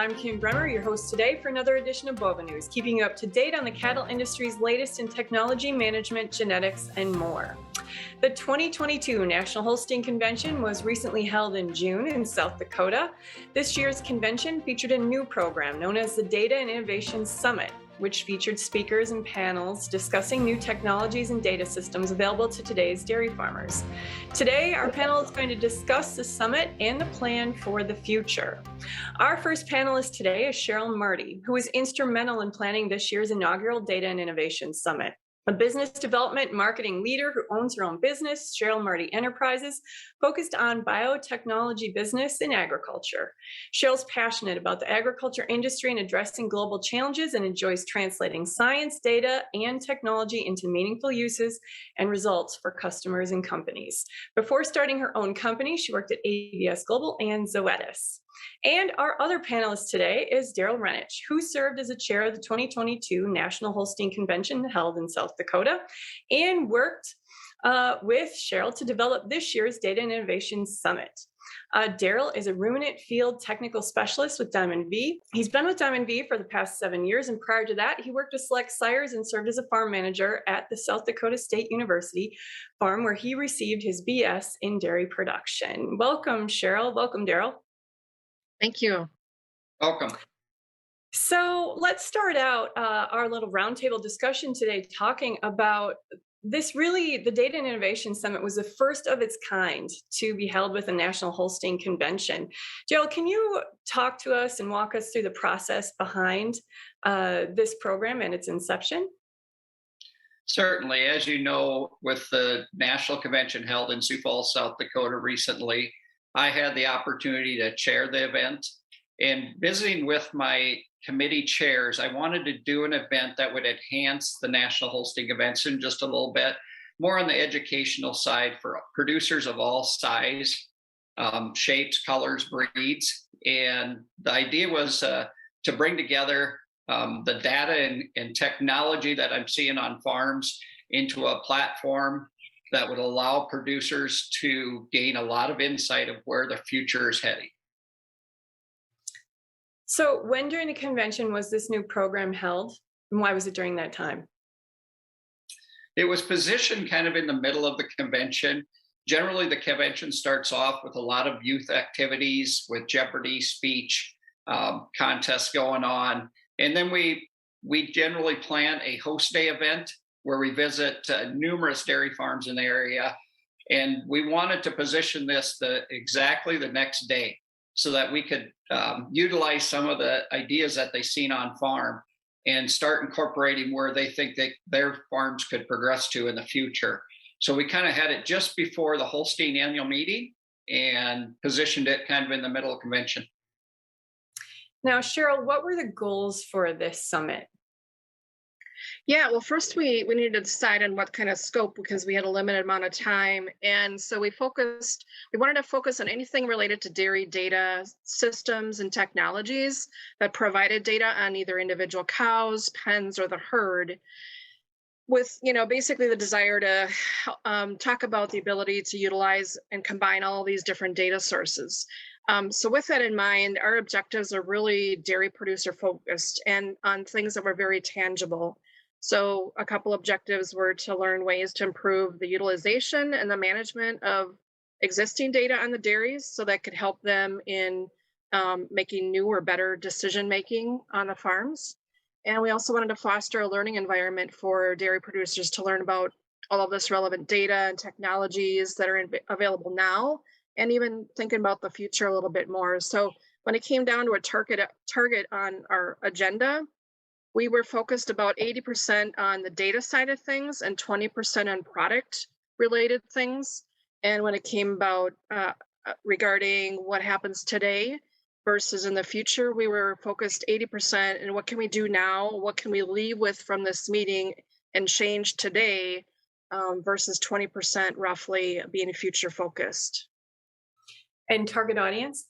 I'm Kim Bremer, your host today for another edition of BoviNews, keeping you up to date on the cattle industry's latest in technology, management, genetics, and more. The 2022 National Holstein Convention was recently held in June in South Dakota. This year's convention featured a new program known as the Data and Innovation Summit, which featured speakers and panels discussing new technologies and data systems available to today's dairy farmers. Today, our panel is going to discuss the summit and the plan for the future. Our first panelist today is Cheryl Marti, who was instrumental in planning this year's inaugural Data and Innovation Summit. A business development and marketing leader who owns her own business, Cheryl Marti Enterprises, focused on biotechnology business and agriculture. Cheryl's passionate about the agriculture industry and addressing global challenges and enjoys translating science, data, and technology into meaningful uses and results for customers and companies. Before starting her own company, she worked at ABS Global and Zoetis. And our other panelist today is Darrel Rennich, who served as a chair of the 2022 National Holstein Convention held in South Dakota and worked with Cheryl to develop this year's Data and Innovation Summit. Darrel is a ruminant field technical specialist with Diamond V. He's been with Diamond V for the past 7 years, and prior to that, he worked with Select Sires and served as a farm manager at the South Dakota State University farm, where he received his BS in dairy production. Welcome, Cheryl. Welcome, Darrel. Thank you. Welcome. So let's start out our little roundtable discussion today talking about this. Really, the Data and Innovation Summit was the first of its kind to be held with a National Holstein Convention. Cheryl, can you talk to us and walk us through the process behind this program and its inception? Certainly. As you know, with the National Convention held in Sioux Falls, South Dakota recently, I had the opportunity to chair the event. And visiting with my committee chairs, I wanted to do an event that would enhance the National Holstein Convention just a little bit, more on the educational side for producers of all size, shapes, colors, breeds. And the idea was to bring together the data and technology that I'm seeing on farms into a platform that would allow producers to gain a lot of insight of where the future is heading. So when during the convention was this new program held, and why was it during that time? It was positioned kind of in the middle of the convention. Generally, the convention starts off with a lot of youth activities with Jeopardy, speech, contests going on. And then we generally plan a host day event where we visit numerous dairy farms in the area. And we wanted to position this exactly the next day so that we could utilize some of the ideas that they've seen on farm and start incorporating where they think that their farms could progress to in the future. So we kind of had it just before the Holstein annual meeting and positioned it kind of in the middle of convention. Now, Cheryl, what were the goals for this summit? Yeah, well, first we needed to decide on what kind of scope because we had a limited amount of time. And so we wanted to focus on anything related to dairy data systems and technologies that provided data on either individual cows, pens, or the herd, with, basically the desire to talk about the ability to utilize and combine all these different data sources. So with that in mind, our objectives are really dairy producer focused and on things that were very tangible. So a couple objectives were to learn ways to improve the utilization and the management of existing data on the dairies so that could help them in making new or better decision making on the farms. And we also wanted to foster a learning environment for dairy producers to learn about all of this relevant data and technologies that are available now, and even thinking about the future a little bit more. So when it came down to a target on our agenda, we were focused about 80% on the data side of things and 20% on product related things. And when it came about regarding what happens today versus in the future, we were focused 80% in what can we do now? What can we leave with from this meeting and change today versus 20% roughly being future focused. And target audience?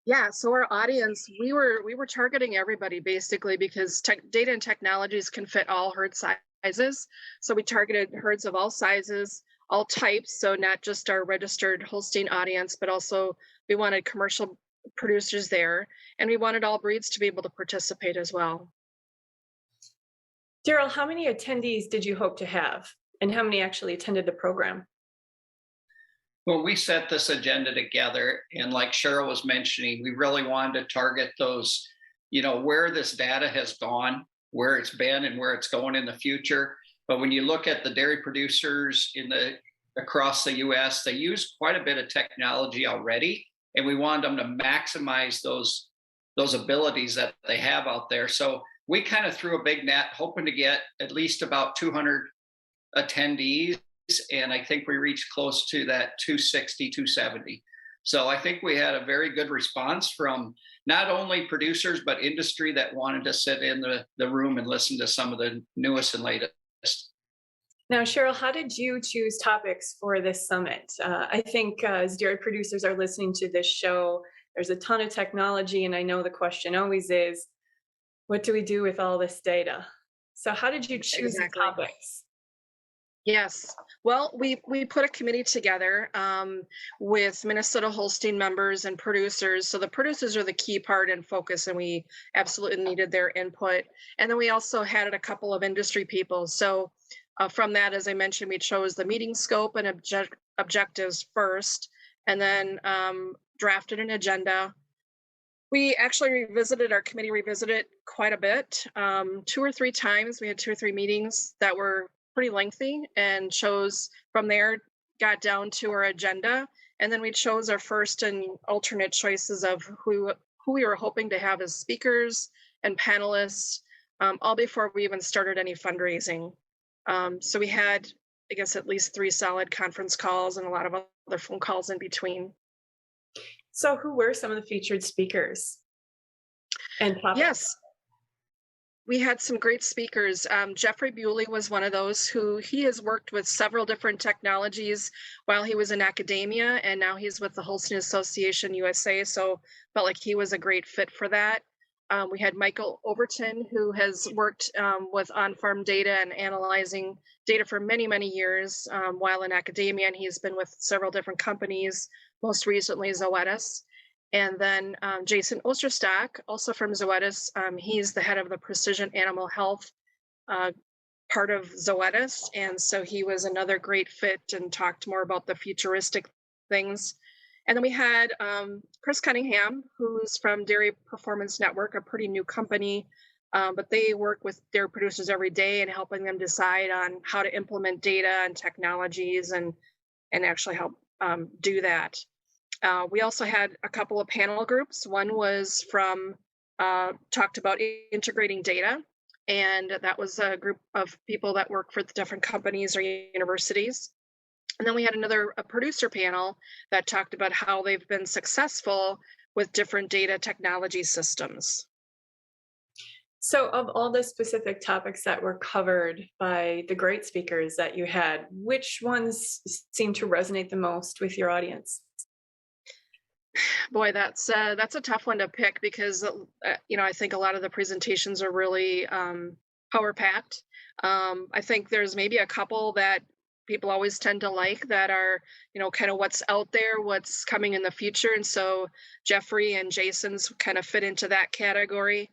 Yeah, so our audience, we were targeting everybody basically because data and technologies can fit all herd sizes. So we targeted herds of all sizes, all types. So not just our registered Holstein audience, but also we wanted commercial producers there, and we wanted all breeds to be able to participate as well. Darrel, how many attendees did you hope to have, and how many actually attended the program? Well, we set this agenda together, and like Cheryl was mentioning, we really wanted to target those, where this data has gone, where it's been, and where it's going in the future. But when you look at the dairy producers across the U.S., they use quite a bit of technology already, and we wanted them to maximize those abilities that they have out there. So we kind of threw a big net, hoping to get at least about 200 attendees. And I think we reached close to that 260, 270. So I think we had a very good response from not only producers, but industry that wanted to sit in the room and listen to some of the newest and latest. Now, Cheryl, how did you choose topics for this summit? I think as dairy producers are listening to this show, there's a ton of technology, and I know the question always is, what do we do with all this data? So how did you choose the topics? Yes. Well, we put a committee together with Minnesota Holstein members and producers. So the producers are the key part and focus, and we absolutely needed their input. And then we also had a couple of industry people. So from that, as I mentioned, we chose the meeting scope and objectives first, and then drafted an agenda. We actually our committee revisited quite a bit, 2 or 3 times. We had 2 or 3 meetings that were pretty lengthy, and chose from there, got down to our agenda, and then we chose our first and alternate choices of who we were hoping to have as speakers and panelists, all before we even started any fundraising. So we had, I guess, at least 3 solid conference calls and a lot of other phone calls in between. So who were some of the featured speakers and topics? Yes. We had some great speakers. Jeffrey Bewley was one of those he has worked with several different technologies while he was in academia, and now he's with the Holstein Association USA, so felt like he was a great fit for that. We had Michael Overton, who has worked with on-farm data and analyzing data for many, many years while in academia, and he's been with several different companies, most recently Zoetis. And then Jason Osterstock, also from Zoetis, he's the head of the Precision Animal Health part of Zoetis. And so he was another great fit and talked more about the futuristic things. And then we had Chris Cunningham, who's from Dairy Performance Network, a pretty new company, but they work with dairy producers every day and helping them decide on how to implement data and technologies and actually help do that. We also had a couple of panel groups. One was talked about integrating data, and that was a group of people that work for the different companies or universities. And then we had a producer panel that talked about how they've been successful with different data technology systems. So of all the specific topics that were covered by the great speakers that you had, which ones seem to resonate the most with your audience? Boy, that's a tough one to pick because I think a lot of the presentations are really power packed. I think there's maybe a couple that people always tend to like that are kind of what's out there, what's coming in the future, and so Jeffrey and Jason's kind of fit into that category.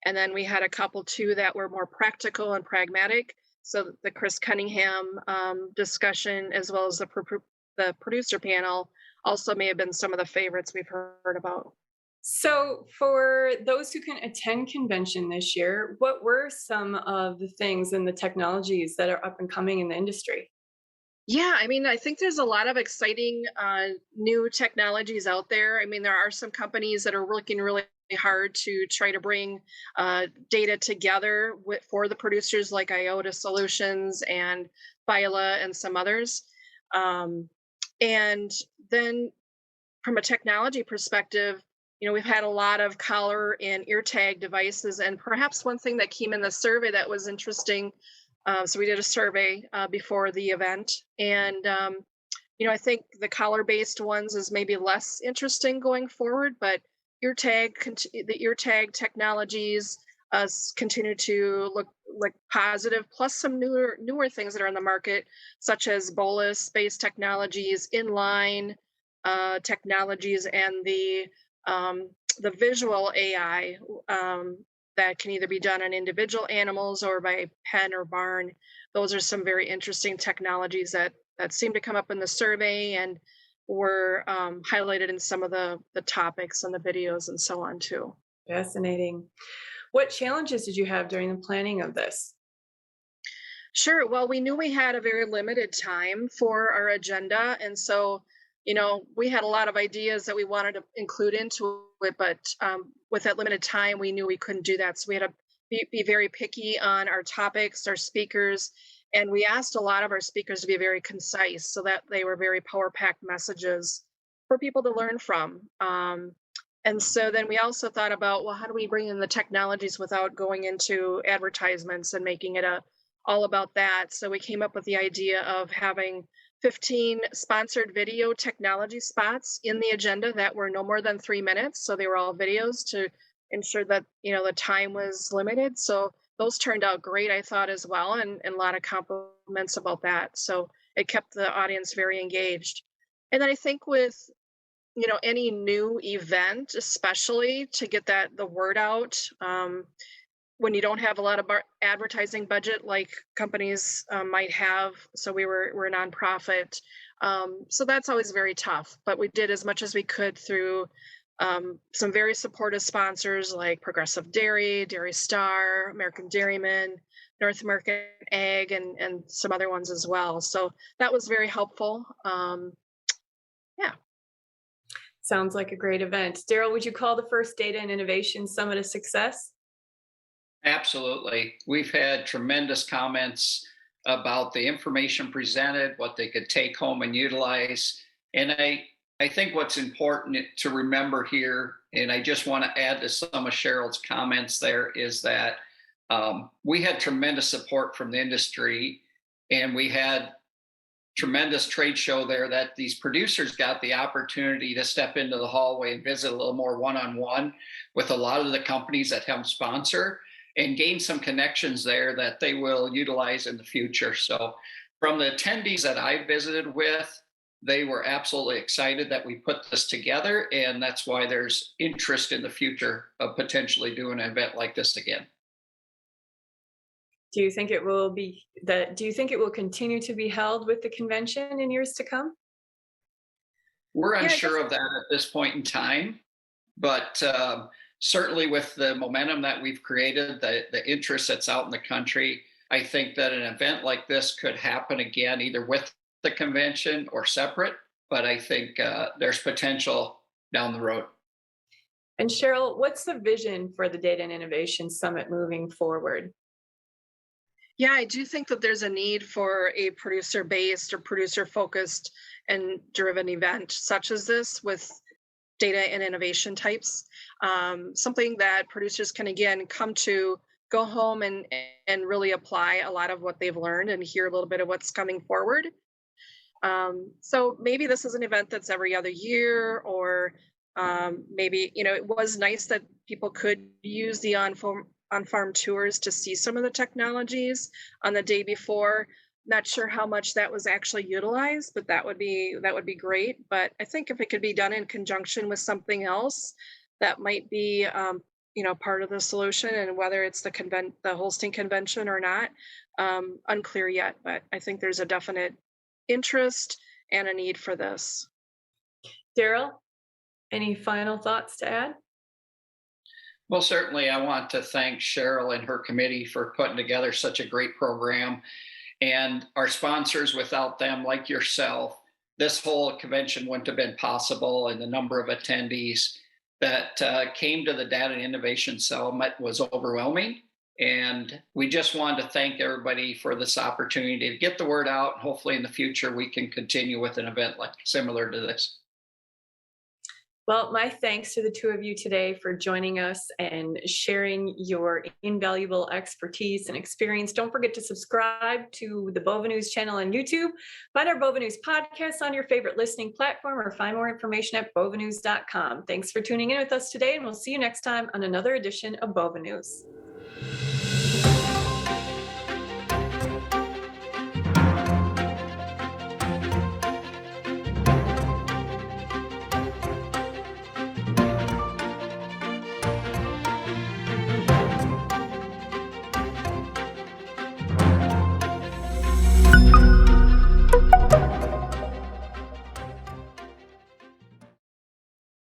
And then we had a couple too that were more practical and pragmatic. So the Chris Cunningham discussion, as well as the producer panel, also may have been some of the favorites we've heard about. So for those who can attend convention this year, what were some of the things and the technologies that are up and coming in the industry? Yeah, I mean, I think there's a lot of exciting new technologies out there. I mean, there are some companies that are working really hard to try to bring data together for the producers, like IOTA Solutions and Phyla and some others. And then from a technology perspective, we've had a lot of collar and ear tag devices. And perhaps one thing that came in the survey that was interesting, so we did a survey before the event. And, I think the collar-based ones is maybe less interesting going forward, but the ear tag technologies continue to look like positive, plus some newer things that are on the market, such as bolus-based technologies, inline technologies, and the the visual AI that can either be done on individual animals or by pen or barn. Those are some very interesting technologies that seem to come up in the survey and were highlighted in some of the topics and the videos and so on too. Fascinating. What challenges did you have during the planning of this? Sure. Well, we knew we had a very limited time for our agenda. And so, we had a lot of ideas that we wanted to include into it, but with that limited time, we knew we couldn't do that. So we had to be very picky on our topics, our speakers, and we asked a lot of our speakers to be very concise so that they were very power packed messages for people to learn from. And so then we also thought about, well, how do we bring in the technologies without going into advertisements and making it all about that? So we came up with the idea of having 15 sponsored video technology spots in the agenda that were no more than 3 minutes. So they were all videos to ensure that, the time was limited. So those turned out great, I thought, as well, and a lot of compliments about that. So it kept the audience very engaged. And then I think with any new event, especially to get the word out, when you don't have a lot of advertising budget like companies might have. So we're a nonprofit. So that's always very tough, but we did as much as we could through some very supportive sponsors like Progressive Dairy, Dairy Star, American Dairyman, North American Ag, and some other ones as well. So that was very helpful. Yeah. Sounds like a great event. Darrel, would you call the first Data and Innovation Summit a success? Absolutely. We've had tremendous comments about the information presented, what they could take home and utilize. And I think what's important to remember here, and I just want to add to some of Cheryl's comments there, is that we had tremendous support from the industry, and we had tremendous trade show there that these producers got the opportunity to step into the hallway and visit a little more one-on-one with a lot of the companies that help sponsor and gain some connections there that they will utilize in the future. So from the attendees that I visited with, they were absolutely excited that we put this together, and that's why there's interest in the future of potentially doing an event like this again. Do you think it will continue to be held with the convention in years to come? We're Yeah, unsure of that at this point in time, but certainly with the momentum that we've created, the interest that's out in the country, I think that an event like this could happen again, either with the convention or separate, but I think there's potential down the road. And Cheryl, what's the vision for the Data and Innovation Summit moving forward? Yeah, I do think that there's a need for a producer-based or producer-focused and driven event such as this with data and innovation types. Something that producers can, again, come to, go home and really apply a lot of what they've learned and hear a little bit of what's coming forward. So maybe this is an event that's every other year, or maybe, it was nice that people could use the on-farm tours to see some of the technologies on the day before. Not sure how much that was actually utilized, but that would be great. But I think if it could be done in conjunction with something else, that might be part of the solution. And whether it's the Holstein Convention or not, unclear yet. But I think there's a definite interest and a need for this. Darrel, any final thoughts to add? Well, certainly I want to thank Cheryl and her committee for putting together such a great program, and our sponsors. Without them, like yourself, this whole convention wouldn't have been possible, and the number of attendees that came to the Data and Innovation Summit was overwhelming. And we just wanted to thank everybody for this opportunity to get the word out. Hopefully in the future, we can continue with an event similar to this. Well, my thanks to the two of you today for joining us and sharing your invaluable expertise and experience. Don't forget to subscribe to the BoviNews channel on YouTube. Find our BoviNews podcast on your favorite listening platform, or find more information at bovinews.com. Thanks for tuning in with us today, and we'll see you next time on another edition of BoviNews.